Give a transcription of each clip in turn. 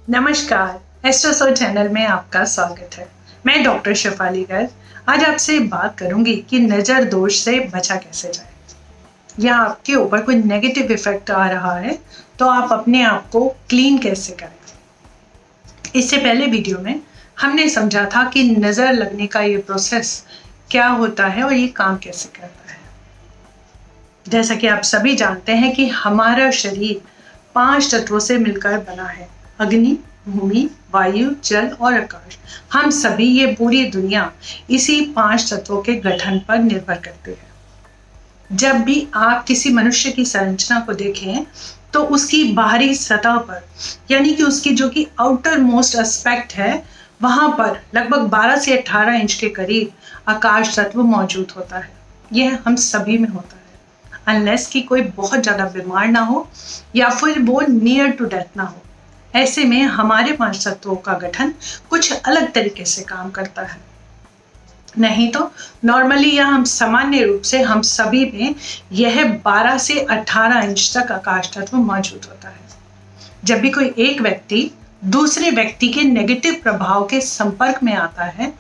नमस्कार, एस्ट्रोसो चैनल में आपका स्वागत है। मैं डॉक्टर शेफाली गर्ग आज आपसे बात करूंगी कि नज़र दोष से बचा कैसे जाए या आपके ऊपर कोई नेगेटिव इफेक्ट आ रहा है तो आप अपने आप को क्लीन कैसे करें। इससे पहले वीडियो में हमने समझा था कि नज़र लगने का ये प्रोसेस क्या होता है और ये काम कैसे करता है। जैसा कि आप सभी जानते हैं कि हमारा शरीर 5 तत्वों से मिलकर बना है: अग्नि, भूमि, वायु, जल और आकाश। हम सभी, ये पूरी दुनिया इसी 5 तत्वों के गठन पर निर्भर करती है। जब भी आप किसी मनुष्य की संरचना को देखें तो उसकी बाहरी सतह पर, यानी कि उसकी जो कि आउटर मोस्ट एस्पेक्ट है, वहां पर लगभग 12 से 18 इंच के करीब आकाश तत्व मौजूद होता है। यह हम सभी में होता है, अनलेस कि कोई बहुत ज़्यादा बीमार ना हो या फिर वो नियर टू डेथ ना हो। ऐसे में हमारे 5 तत्वों का गठन कुछ अलग तरीके से काम करता है। नहीं तो नॉर्मली या हम सामान्य रूप से हम सभी में यह 12 से 18 इंच तक आकाश तत्व मौजूद होता है। जब भी कोई एक व्यक्ति दूसरे व्यक्ति के नेगेटिव प्रभाव के संपर्क में आता है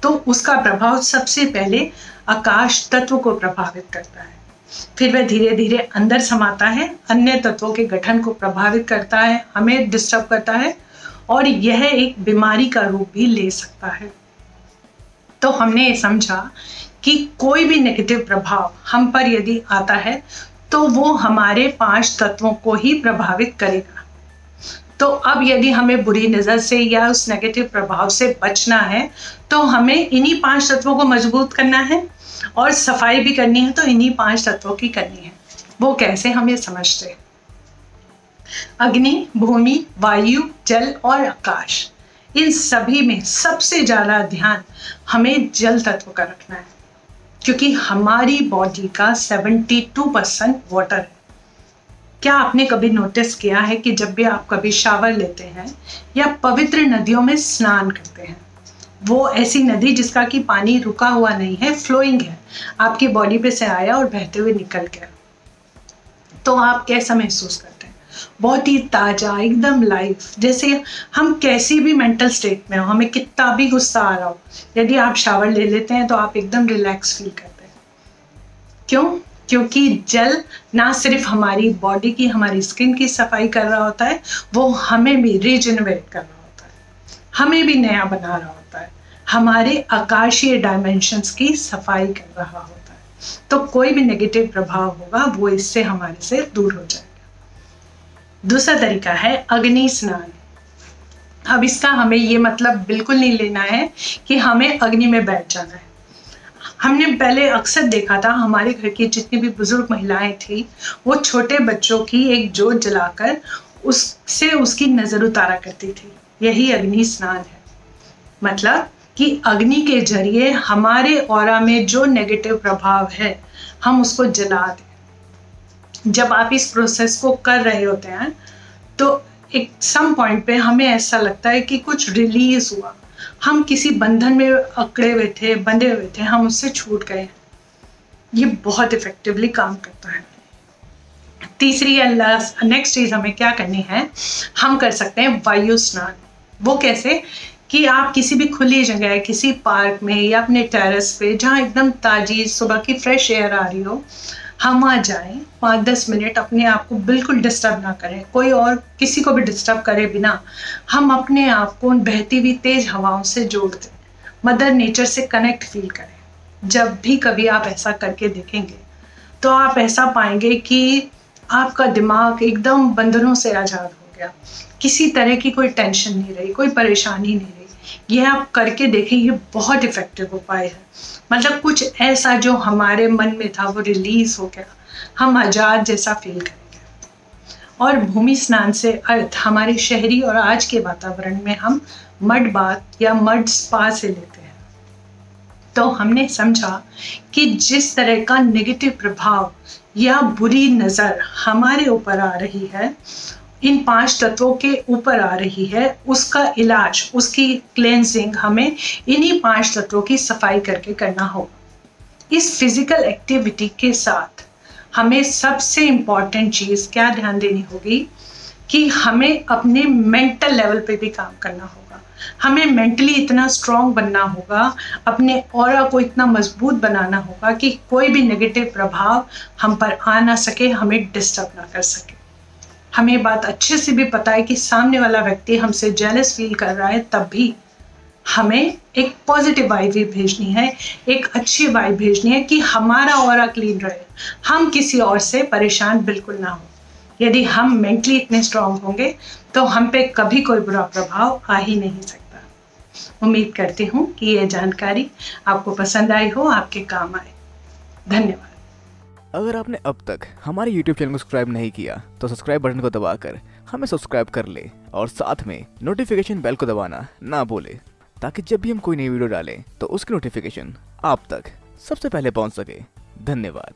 तो उसका प्रभाव सबसे पहले आकाश तत्व को प्रभावित करता है। फिर वह धीरे धीरे अंदर समाता है, अन्य तत्वों के गठन को प्रभावित करता है, हमें डिस्टर्ब करता है और यह एक बीमारी का रूप भी ले सकता है। तो हमने ये समझा कि कोई भी नेगेटिव प्रभाव हम पर यदि आता है तो वो हमारे 5 तत्वों को ही प्रभावित करेगा। तो अब यदि हमें बुरी नज़र से या उस नेगेटिव प्रभाव से बचना है तो हमें इन्हीं 5 तत्वों को मजबूत करना है और सफाई भी करनी है तो इन्हीं 5 तत्वों की करनी है। वो कैसे, हम ये समझते हैं। अग्नि, भूमि, वायु, जल और आकाश, इन सभी में सबसे ज़्यादा ध्यान हमें जल तत्व का रखना है, क्योंकि हमारी बॉडी का 72% वाटर है। क्या आपने कभी नोटिस किया है कि जब भी आप कभी शावर लेते हैं या पवित्र नदियों में स्नान करते हैं, वो ऐसी नदी जिसका कि पानी रुका हुआ नहीं है, फ्लोइंग है, आपकी बॉडी पे से आया और बहते हुए निकल गया, तो आप कैसा महसूस करते हैं? बहुत ही ताज़ा, एकदम लाइफ, जैसे हम कैसी भी मेंटल स्टेट में हो, हमें कितना भी गुस्सा आ रहा हो, यदि आप शावर ले लेते हैं तो आप एकदम रिलैक्स फील करते हैं। क्यों? क्योंकि जल ना सिर्फ हमारी बॉडी की, हमारी स्किन की सफाई कर रहा होता है, वो हमें भी रीजनरेट कर रहा होता है, हमें भी नया बना रहा होता है, हमारे आकाशीय डायमेंशंस की सफाई कर रहा होता है। तो कोई भी नेगेटिव प्रभाव होगा वो इससे हमारे से दूर हो जाएगा। दूसरा तरीका है अग्नि स्नान। अब इसका हमें ये मतलब बिल्कुल नहीं लेना है कि हमें अग्नि में बैठ जाना है। हमने पहले अक्सर देखा था, हमारे घर की जितनी भी बुजुर्ग महिलाएं थी वो छोटे बच्चों की एक जोत जलाकर उससे उसकी नज़र उतारा करती थी। यही अग्नि स्नान है। मतलब कि अग्नि के जरिए हमारे ऑरा में जो नेगेटिव प्रभाव है हम उसको जला दें। जब आप इस प्रोसेस को कर रहे होते हैं तो एक सम पॉइंट पे हमें ऐसा लगता है कि कुछ रिलीज हुआ, हम किसी बंधन में अकड़े हुए थे, बंधे हुए थे, हम उससे छूट गए। ये बहुत इफेक्टिवली काम करता है। तीसरी या नेक्स्ट चीज हमें क्या करनी है, हम कर सकते हैं वायु स्नान। वो कैसे कि आप किसी भी खुली जगह, किसी पार्क में या अपने टेरेस पे जहाँ एकदम ताजी सुबह की फ्रेश एयर आ रही हो, हम वहाँ जाएं, 5-10 मिनट अपने आप को बिल्कुल डिस्टर्ब ना करें, कोई और किसी को भी डिस्टर्ब करे बिना हम अपने आप को उन बहती हुई तेज हवाओं से जोड़ दें, मदर नेचर से कनेक्ट फील करें। जब भी कभी आप ऐसा करके देखेंगे तो आप ऐसा पाएंगे कि आपका दिमाग एकदम बंधनों से आज़ाद हो गया, किसी तरह की कोई टेंशन नहीं रही, कोई परेशानी नहीं रही। यह आप करके देखें, ये बहुत इफेक्टिव उपाय है। मतलब कुछ ऐसा जो हमारे मन में था वो रिलीज हो गया, हम आज़ाद जैसा फील करेंगे। और भूमि स्नान से अर्थ हमारे शहरी और आज के वातावरण में हम मड बाथ या मड स्पा से लेते हैं। तो हमने समझा कि जिस तरह का नेगेटिव प्रभाव या बुरी नज़र हमारे ऊपर आ रही है, इन 5 तत्वों के ऊपर आ रही है, उसका इलाज, उसकी क्लेंजिंग हमें इन्हीं 5 तत्वों की सफाई करके करना होगा। इस फिजिकल एक्टिविटी के साथ हमें सबसे इम्पॉर्टेंट चीज़ क्या ध्यान देनी होगी कि हमें अपने मेंटल लेवल पे भी काम करना होगा। हमें मेंटली इतना स्ट्रांग बनना होगा, अपने ऑरा को इतना मजबूत बनाना होगा कि कोई भी नेगेटिव प्रभाव हम पर आ ना सके, हमें डिस्टर्ब ना कर सके। हमें बात अच्छे से भी पता है कि सामने वाला व्यक्ति हमसे जेलस फील कर रहा है, तब भी हमें एक पॉजिटिव वाइब भेजनी है, एक अच्छी वाइब भेजनी है कि हमारा ऑरा क्लीन रहे, हम किसी और से परेशान बिल्कुल ना हो। यदि हम मेंटली इतने स्ट्रांग होंगे तो हम पे कभी कोई बुरा प्रभाव आ ही नहीं सकता। उम्मीद करती हूँ कि ये जानकारी आपको पसंद आई हो, आपके काम आए। धन्यवाद। अगर आपने अब तक हमारे YouTube चैनल को सब्सक्राइब नहीं किया तो सब्सक्राइब बटन को दबाकर हमें सब्सक्राइब कर ले और साथ में नोटिफिकेशन बेल को दबाना ना भूले, ताकि जब भी हम कोई नई वीडियो डालें तो उसकी नोटिफिकेशन आप तक सबसे पहले पहुंच सके। धन्यवाद।